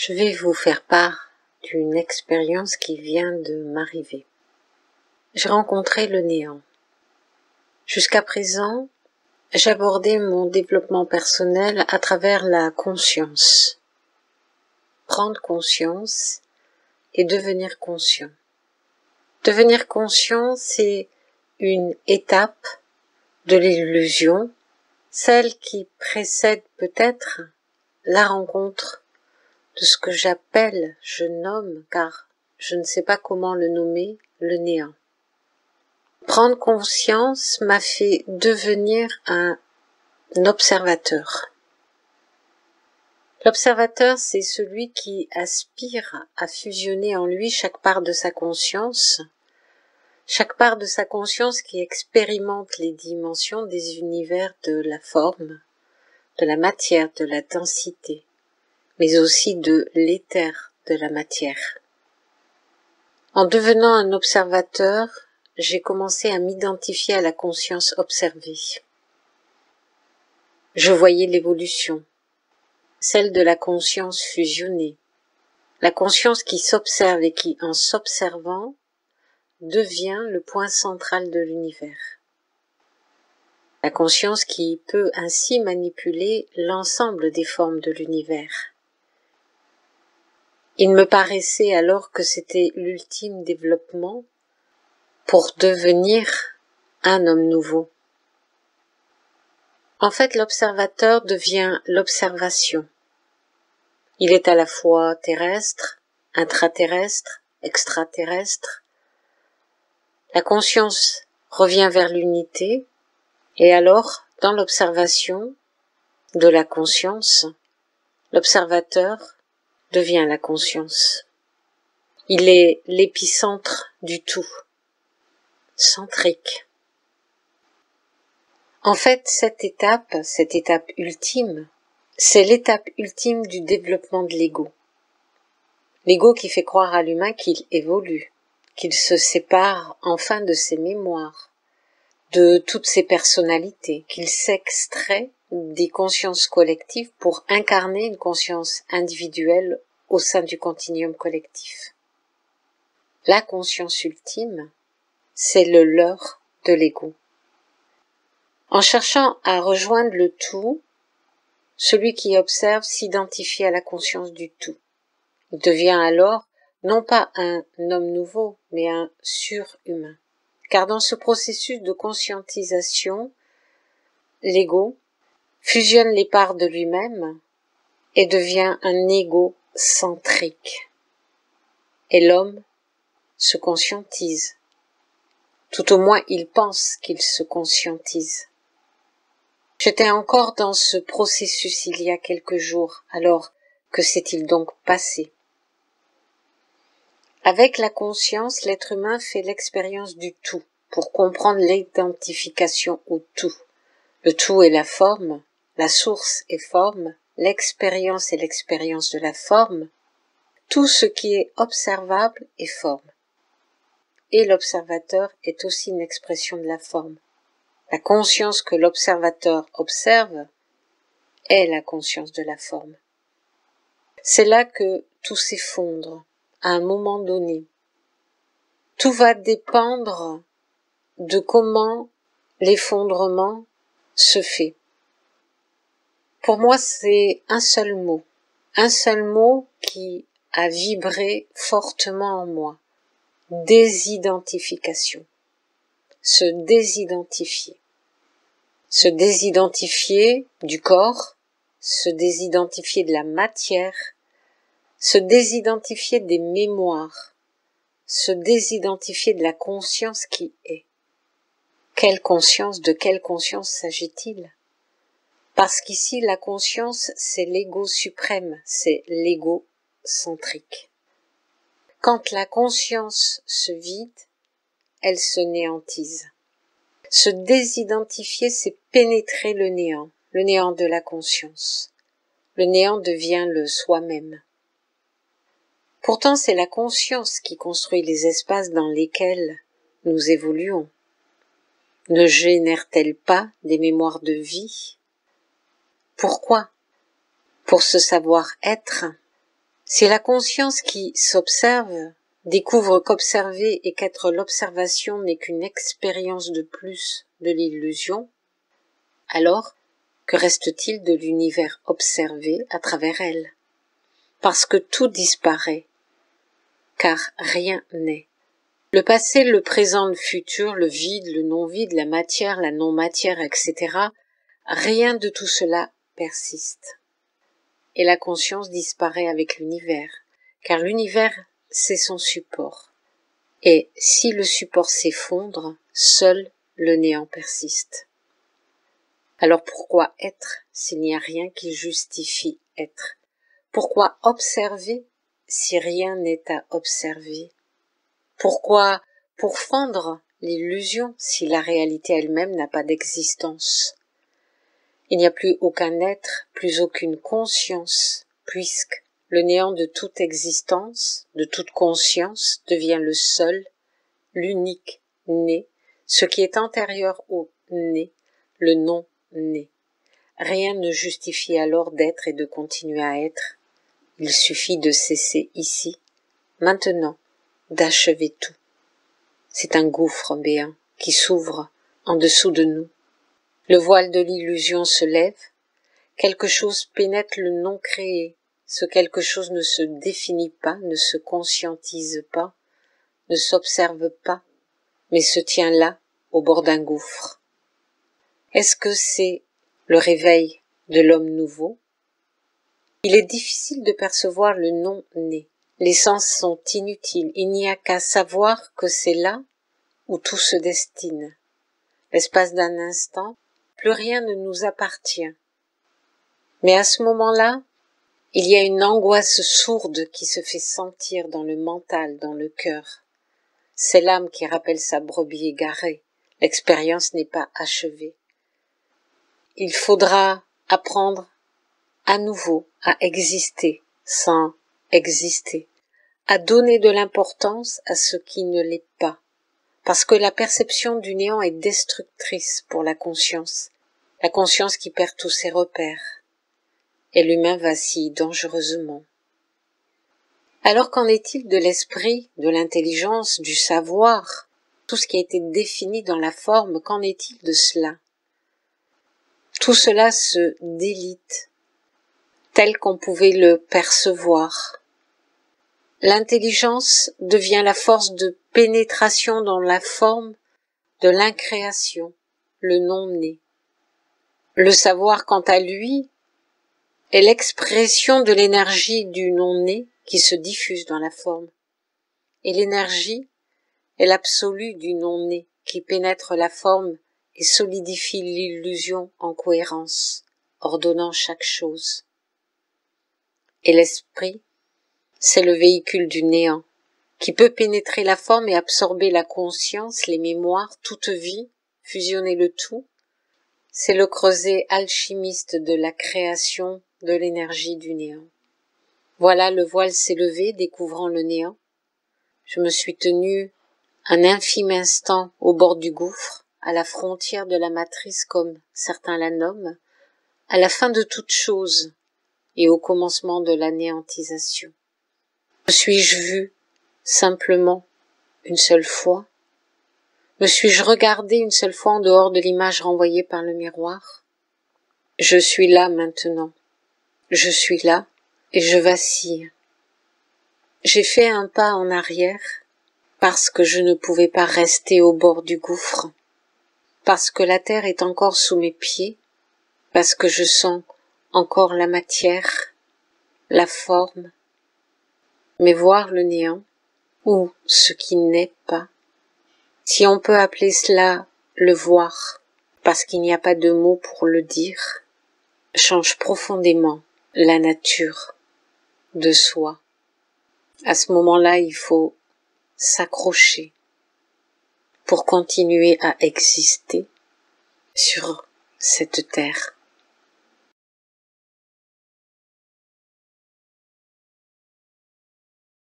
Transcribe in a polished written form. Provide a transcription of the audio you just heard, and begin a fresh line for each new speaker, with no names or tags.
Je vais vous faire part d'une expérience qui vient de m'arriver. J'ai rencontré le néant. Jusqu'à présent, j'abordais mon développement personnel à travers la conscience. Prendre conscience et devenir conscient. Devenir conscient, c'est une étape de l'illusion, celle qui précède peut-être la rencontre de ce que je nomme, car je ne sais pas comment le nommer, le néant. Prendre conscience m'a fait devenir un observateur. L'observateur, c'est celui qui aspire à fusionner en lui chaque part de sa conscience qui expérimente les dimensions des univers de la forme, de la matière, de la densité, mais aussi de l'éther de la matière. En devenant un observateur, j'ai commencé à m'identifier à la conscience observée. Je voyais l'évolution, celle de la conscience fusionnée, la conscience qui s'observe et qui, en s'observant, devient le point central de l'univers. La conscience qui peut ainsi manipuler l'ensemble des formes de l'univers. Il me paraissait alors que c'était l'ultime développement pour devenir un homme nouveau. En fait, l'observateur devient l'observation. Il est à la fois terrestre, intraterrestre, extraterrestre. La conscience revient vers l'unité, et alors, dans l'observation de la conscience, l'observateur devient la conscience. Il est l'épicentre du tout, centrique. En fait, cette étape ultime, c'est l'étape ultime du développement de l'ego. L'ego qui fait croire à l'humain qu'il évolue, qu'il se sépare enfin de ses mémoires, de toutes ses personnalités, qu'il s'extrait des consciences collectives pour incarner une conscience individuelle au sein du continuum collectif. La conscience ultime, c'est le leurre de l'ego. En cherchant à rejoindre le tout, celui qui observe s'identifie à la conscience du tout. Il devient alors non pas un homme nouveau, mais un surhumain. Car dans ce processus de conscientisation, l'ego fusionne les parts de lui-même et devient un ego centrique. Et l'homme se conscientise. Tout au moins, il pense qu'il se conscientise. J'étais encore dans ce processus il y a quelques jours, alors que s'est-il donc passé? Avec la conscience, l'être humain fait l'expérience du tout pour comprendre l'identification au tout. Le tout est la forme, la source est forme, l'expérience est l'expérience de la forme. Tout ce qui est observable est forme. Et l'observateur est aussi une expression de la forme. La conscience que l'observateur observe est la conscience de la forme. C'est là que tout s'effondre, à un moment donné. Tout va dépendre de comment l'effondrement se fait. Pour moi, c'est un seul mot qui a vibré fortement en moi. Désidentification. Se désidentifier. Se désidentifier du corps, se désidentifier de la matière, se désidentifier des mémoires, se désidentifier de la conscience qui est. De quelle conscience s'agit-il? Parce qu'ici, la conscience, c'est l'ego suprême, c'est l'ego centrique. Quand la conscience se vide, elle se néantise. Se désidentifier, c'est pénétrer le néant de la conscience. Le néant devient le soi-même. Pourtant, c'est la conscience qui construit les espaces dans lesquels nous évoluons. Ne génère-t-elle pas des mémoires de vie? Pourquoi? Pour ce savoir-être, Si la conscience qui s'observe découvre qu'observer et qu'être l'observation n'est qu'une expérience de plus de l'illusion, alors que reste-t-il de l'univers observé à travers elle? Parce que tout disparaît, car rien n'est. Le passé, le présent, le futur, le vide, le non-vide, la matière, la non-matière, etc., rien de tout cela persiste. Et la conscience disparaît avec l'univers, car l'univers, c'est son support. Et si le support s'effondre, seul le néant persiste. Alors pourquoi être s'il n'y a rien qui justifie être? Pourquoi observer si rien n'est à observer? Pourquoi pourfendre l'illusion si la réalité elle-même n'a pas d'existence? Il n'y a plus aucun être, plus aucune conscience, puisque le néant de toute existence, de toute conscience, devient le seul, l'unique né, ce qui est antérieur au né, le non-né. Rien ne justifie alors d'être et de continuer à être. Il suffit de cesser ici, maintenant, d'achever tout. C'est un gouffre béant qui s'ouvre en dessous de nous. Le voile de l'illusion se lève, quelque chose pénètre le non créé, ce quelque chose ne se définit pas, ne se conscientise pas, ne s'observe pas, mais se tient là, au bord d'un gouffre. Est-ce que c'est le réveil de l'homme nouveau? Il est difficile de percevoir le non-né. Les sens sont inutiles, il n'y a qu'à savoir que c'est là où tout se destine. L'espace d'un instant, plus rien ne nous appartient. Mais à ce moment-là, il y a une angoisse sourde qui se fait sentir dans le mental, dans le cœur. C'est l'âme qui rappelle sa brebis égarée. L'expérience n'est pas achevée. Il faudra apprendre à nouveau à exister sans exister, à donner de l'importance à ce qui ne l'est pas, parce que la perception du néant est destructrice pour la conscience qui perd tous ses repères, et l'humain vacille dangereusement. Alors qu'en est-il de l'esprit, de l'intelligence, du savoir, tout ce qui a été défini dans la forme, qu'en est-il de cela? Tout cela se délite, tel qu'on pouvait le percevoir. L'intelligence devient la force de pénétration dans la forme de l'incréation, le non-né. Le savoir, quant à lui, est l'expression de l'énergie du non-né qui se diffuse dans la forme. Et l'énergie est l'absolu du non-né qui pénètre la forme et solidifie l'illusion en cohérence, ordonnant chaque chose. Et l'esprit, c'est le véhicule du néant, qui peut pénétrer la forme et absorber la conscience, les mémoires, toute vie, fusionner le tout. C'est le creuset alchimiste de la création de l'énergie du néant. Voilà, le voile s'est levé, découvrant le néant. Je me suis tenue un infime instant au bord du gouffre, à la frontière de la matrice comme certains la nomment, à la fin de toute chose et au commencement de l'anéantisation. Me suis-je vue simplement une seule fois? Me suis-je regardée une seule fois en dehors de l'image renvoyée par le miroir? Je suis là maintenant. Je suis là et je vacille. J'ai fait un pas en arrière parce que je ne pouvais pas rester au bord du gouffre, parce que la terre est encore sous mes pieds, parce que je sens encore la matière, la forme, mais voir le néant, ou ce qui n'est pas, si on peut appeler cela le voir, parce qu'il n'y a pas de mots pour le dire, change profondément la nature de soi. À ce moment-là, il faut s'accrocher pour continuer à exister sur cette terre.